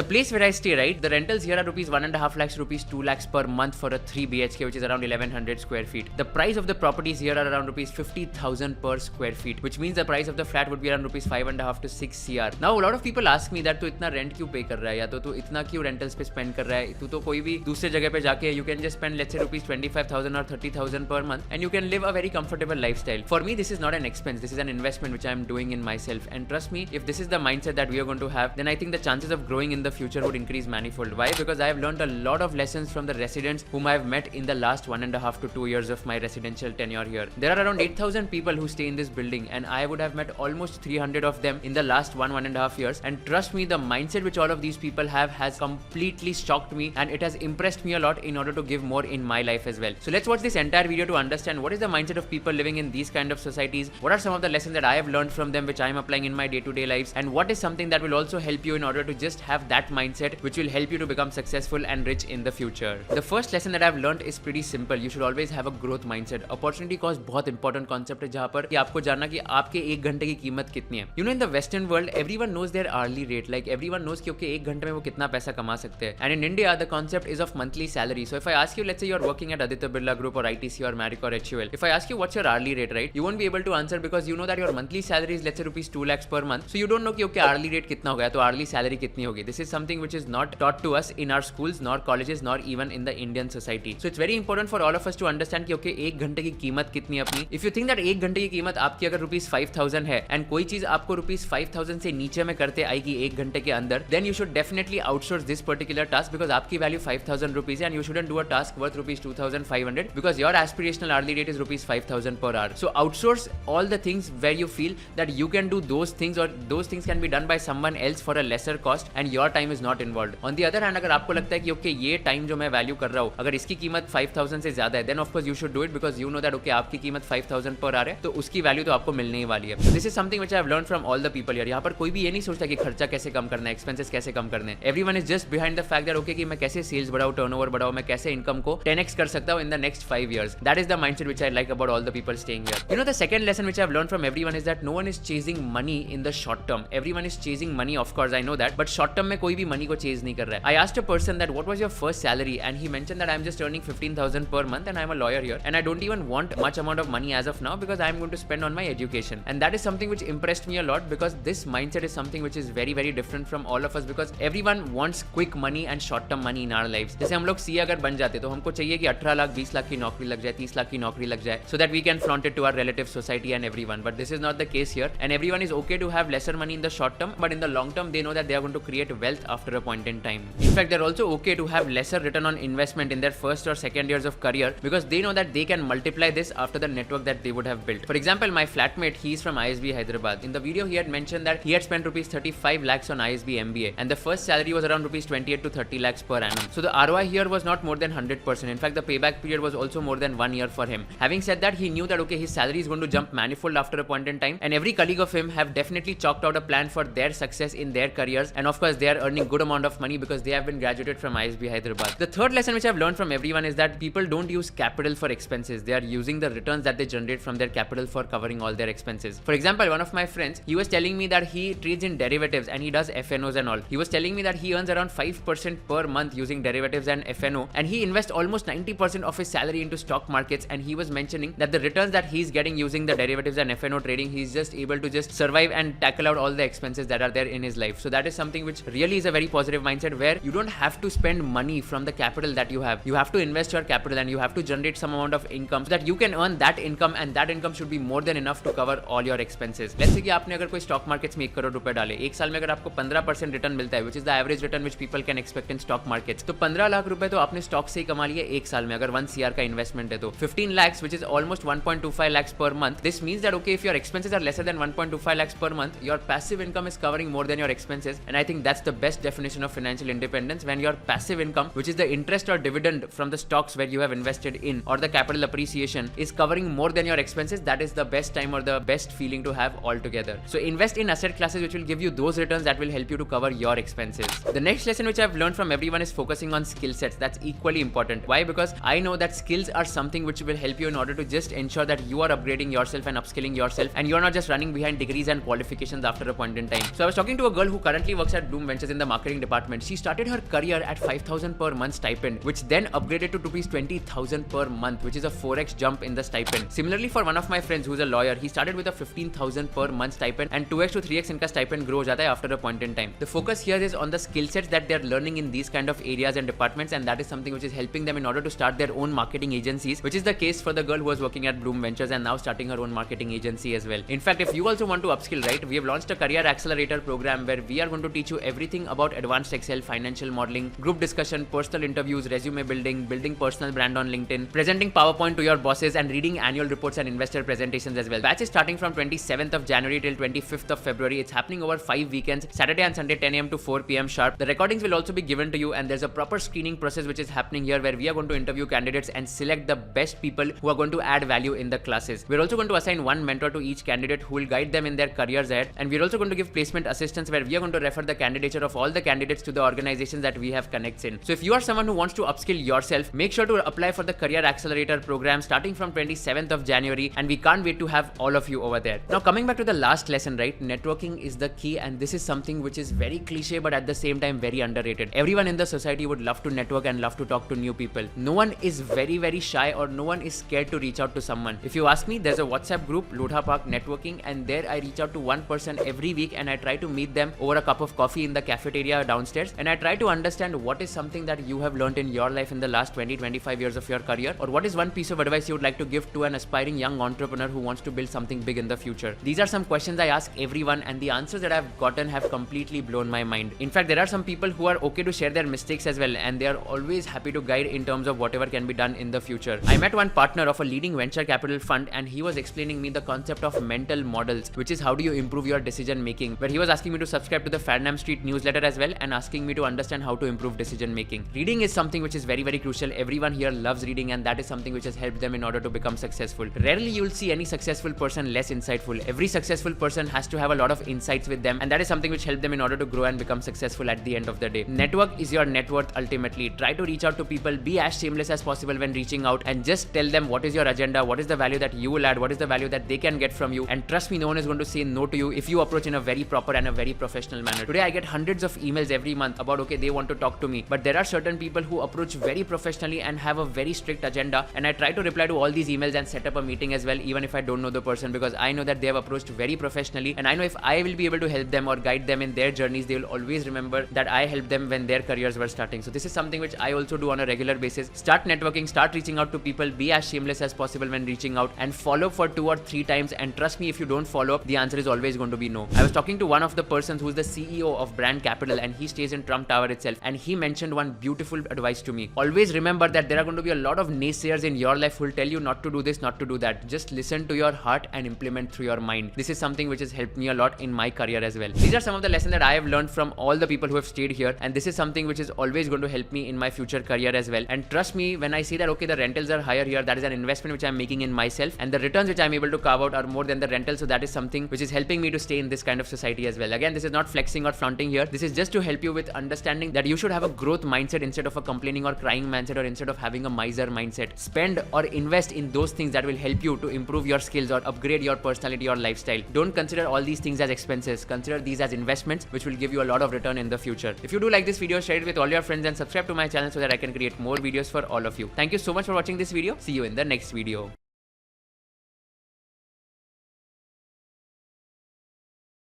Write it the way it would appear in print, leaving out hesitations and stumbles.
The place where I stay, right, the rentals here are rupees 1.5 lakhs, rupees 2 lakhs per month for a 3 BHK, which is around 1100 square feet. The price of the properties here are around rupees 50,000 per square feet, which means the price of the flat would be around rupees 5.5 to 6 CR. Now a lot of people ask me that तू इतना rent क्यों pay कर रहा है, या तो तू इतना क्यों rentals पे spend कर रहा है, तू तो कोई भी दूसरे जगह पे जाके you can just spend let's say rupees 25,000 or 30,000 per month and you can live a very comfortable lifestyle. For me, this is not an expense, this is an investment which I am doing in myself, and trust me, if this is the mindset that we are going to have, then I think the chances of growing in the future would increase manifold. Why? Because I have learned a lot of lessons from the residents whom I have met in the last 1.5 to 2 years of my residential tenure here. There are around 8,000 people who stay in this building, and I would have met almost 300 of them in the last 1.5 years, and trust me, the mindset which all of these people have has completely shocked me, and it has impressed me a lot in order to give more in my life as well. So let's watch this entire video to understand what is the mindset of people living in these kind of societies, what are some of the lessons that I have learned from them which I am applying in my day-to-day lives, and what is something that will also help you in order to just have that mindset which will help you to become successful and rich in the future. The first lesson that I have learned is pretty simple. You should always have a growth mindset. Opportunity cost बहुत important concept है जहाँ पर कि आपको जानना कि आपके एक घंटे की कीमत कितनी है. You know, in the Western world, everyone knows their hourly rate. Like everyone knows कि okay, एक घंटे में वो कितना पैसा कमा सकते हैं. And in India, the concept is of monthly salary. So if I ask you, let's say you're working at Aditya Birla Group or ITC or Marico or HUL, if I ask you what's your hourly rate, right, you won't be able to answer because you know that your monthly salary is let's say rupees 2 lakhs per month. So you don't know कि okay, hourly rate कितना होगा, तो hourly salary कितनी होगी. This is something which is not taught to us in our schools, nor colleges, nor even in the Indian society. So it's very important for all of us to understand कि okay, एक घंटे की कीमत कितनी है अपनी. If you think that एक घंटे की कीमत आपकी अगर rupees 5,000 है and कोई चीज आपको rupees 5,000 से नीचे में करते आएगी एक घंटे के अंदर, then you should definitely outsource this particular task because आपकी value 5,000 rupees है and you shouldn't do a task worth rupees 2,500 because your aspirational hourly rate is rupees 5,000 per hour. So outsource all the things where you feel that you can do those things or those things can be done by someone else for a lesser cost and your time is not involved. On the other hand, अगर आपको लगता है कि okay, ये time जो मैं value कर रहा हूँ अगर इसकी कीमत 5,000 से ज्यादा है, then of course you should do it because you know that okay, आपकी कीमत 5,000 per hour है तो उसकी value तो आपको मिलने ही वाली है. So this is something which I have learned from all the people here. यहाँ पर कोई भी ये नहीं सोचता कि खर्चा कैसे कम करना है, expenses कैसे कम करने हैं. Everyone is just behind the fact that okay कि मैं कैसे sales बढ़ाऊँ, turnover बढ़ाऊँ, मैं कैसे income को 10x कर सकता हूँ in the next 5 years. That is the mindset which I like about all the people staying here. You know, the second lesson which I have learned from everyone is that no one is chasing money in the short term. Everyone is chasing money, of course I know that, but short term में कोई भी money को chase नहीं कर रहा है. I asked a person that what was your first salary and he mentioned that I am just earning 15,000 per month and I am a lawyer here and I don't even want much amount of money as of now because I am going to spend on my education. And that is something which impressed me a lot because this mindset is something which is very very different from all of us because everyone wants quick money and short term money in our lives. जैसे हम लोग CA अगर बन जाते तो हमको चाहिए कि 18 लाख 20 लाख की नौकरी लग जाए, 30 लाख की नौकरी लग जाए so that we can flaunt it to our relative society and everyone. But this is not the case here and everyone is okay to have lesser money in the short term but in the long term they know that they are going to create wealth after a point in time. In fact, they're also okay to have lesser return on investment in their first or second years of career because they know that they can multiply this after the network that they would have built. For example, my flatmate, he is from ISB Hyderabad. In the video he had mentioned that he had spent rupees 35 lakhs on ISB MBA and the first salary was around rupees 28 to 30 lakhs per annum. So the ROI here was not more than 100%. In fact, the payback period was also more than 1 year for him. Having said that, he knew that okay, his salary is going to jump manifold after a point in time and every colleague of him have definitely chalked out a plan for their success in their careers and of course they are earning good amount of money because they have been graduated from ISB Hyderabad. The third lesson which I've learned from everyone is that people don't use capital for expenses. They are using the returns that they generate from their capital for covering all their expenses. For example, one of my friends, he was telling me that he trades in derivatives and he does FNOs and all. He was telling me that he earns around 5% per month using derivatives and FNO and he invests almost 90% of his salary into stock markets and he was mentioning that the returns that he's getting using the derivatives and FNO trading, he's just able to just survive and tackle out all the expenses that are there in his life. So that is something which really is a very positive mindset where you don't have to spend money from the capital that you have. You have to invest your capital and you have to generate some amount of income so that you can earn that income and that income should be more than enough to cover all your expenses. Let's say कि आपने अगर कोई stock markets में 1 करोड़ रुपए डाले, एक साल में अगर आपको 15% रिटर्न मिलता है, which is the average return which people can expect in stock markets, तो 15 लाख रुपए तो आपने स्टॉक से ही कमा लिए एक साल में अगर 1 CR का इन्वेस्टमेंट है तो 15 lakhs which is almost 1.25 lakhs per month. This means that okay, if your expenses are lesser than 1.25 lakhs per month, your passive income is covering more than your expenses and I think that's the best definition of financial independence when your passive income, which is the interest or dividend from the stocks where you have invested in or the capital appreciation, is covering more than your expenses. That is the best time or the best feeling to have altogether. So invest in asset classes which will give you those returns that will help you to cover your expenses. The next lesson which I've learned from everyone is focusing on skill sets. That's equally important. Why? Because I know that skills are something which will help you in order to just ensure that you are upgrading yourself and upskilling yourself and you're not just running behind degrees and qualifications after a point in time. So I was talking to a girl who currently works at Bloom Ventures in the marketing department. She started her career at 5,000 per month stipend, which then upgraded to rupees 20,000 per month, which is a 4x jump in the stipend. Similarly, for one of my friends who's a lawyer, he started with a 15,000 per month stipend, and 2x to 3x इनका stipend grow हो जाता है after a point in time. The focus here is on the skill sets that they're learning in these kind of areas and departments, and that is something which is helping them in order to start their own marketing agencies, which is the case for the girl who was working at Bloom Ventures and now starting her own marketing agency as well. In fact, if you also want to upskill, right, we have launched a career accelerator program where we are going to teach you everything about advanced Excel, financial modeling, group discussion, personal interviews, resume building, building personal brand on LinkedIn, presenting PowerPoint to your bosses, and reading annual reports and investor presentations as well. Batch is starting from 27th of January till 25th of February. It's happening over 5 weekends, Saturday and Sunday 10 a.m. to 4 p.m. sharp. The recordings will also be given to you, and there's a proper screening process which is happening here where we are going to interview candidates and select the best people who are going to add value in the classes. We're also going to assign one mentor to each candidate who will guide them in their careers ahead, and we're also going to give placement assistance where we are going to refer the candidature of all the candidates to the organizations that we have connects in. So if you are someone who wants to upskill yourself, make sure to apply for the Career Accelerator program starting from 27th of January, and we can't wait to have all of you over there. Now coming back to the last lesson, right, networking is the key, and this is something which is very cliche but at the same time very underrated. Everyone in the society would love to network and love to talk to new people. No one is very shy, or no one is scared to reach out to someone. If you ask me, there's a WhatsApp group, Lodha Park Networking, and there I reach out to one person every week and I try to meet them over a cup of coffee in the cafeteria downstairs, and I try to understand what is something that you have learned in your life in the last 20-25 years of your career, or what is one piece of advice you would like to give to an aspiring young entrepreneur who wants to build something big in the future. These are some questions I ask everyone, and the answers that I've gotten have completely blown my mind. In fact, there are some people who are okay to share their mistakes as well, and they are always happy to guide in terms of whatever can be done in the future. I met one partner of a leading venture capital fund, and he was explaining me the concept of mental models, which is how do you improve your decision making, where he was asking me to subscribe to the Farnham Street newsletter as well, and asking me to understand how to improve decision making. Reading is something which is very crucial. Everyone here loves reading, and that is something which has helped them in order to become successful. Rarely you will see any successful person less insightful. Every successful person has to have a lot of insights with them, and that is something which helped them in order to grow and become successful at the end of the day. Network is your net worth ultimately. Try to reach out to people, be as shameless as possible when reaching out, and just tell them what is your agenda, what is the value that you will add, what is the value that they can get from you, and trust me, no one is going to say no to you if you approach in a very proper and a very professional manner. Today I get hundreds of emails every month about okay, they want to talk to me, but there are certain people who approach very professionally and have a very strict agenda, and I try to reply to all these emails and set up a meeting as well, even if I don't know the person, because I know that they have approached very professionally, and I know if I will be able to help them or guide them in their journeys, they will always remember that I helped them when their careers were starting. So this is something which I also do on a regular basis. Start networking, start reaching out to people, be as shameless as possible when reaching out, and follow for 2 or 3 times, and trust me, if you don't follow up, the answer is always going to be no. I was talking to one of the persons who's the CEO of Brand Capital, and he stays in Trump Tower itself, and he mentioned one beautiful advice to me. Always remember that there are going to be a lot of naysayers in your life who will tell you not to do this, not to do that. Just listen to your heart and implement through your mind. This is something which has helped me a lot in my career as well. These are some of the lessons that I have learned from all the people who have stayed here, and this is something which is always going to help me in my future career as well. And trust me when I say that okay, the rentals are higher here, that is an investment which I'm making in myself, and the returns which I'm able to carve out are more than the rental, so that is something which is helping me to stay in this kind of society as well. Again, this is not flexing or flaunting here. This is just to help you with understanding that you should have a growth mindset instead of a complaining or crying mindset, or instead of having a miser mindset. Spend or invest in those things that will help you to improve your skills or upgrade your personality or lifestyle. Don't consider all these things as expenses. Consider these as investments which will give you a lot of return in the future. If you do like this video, share it with all your friends and subscribe to my channel so that I can create more videos for all of you. Thank you so much for watching this video. See you in the next video.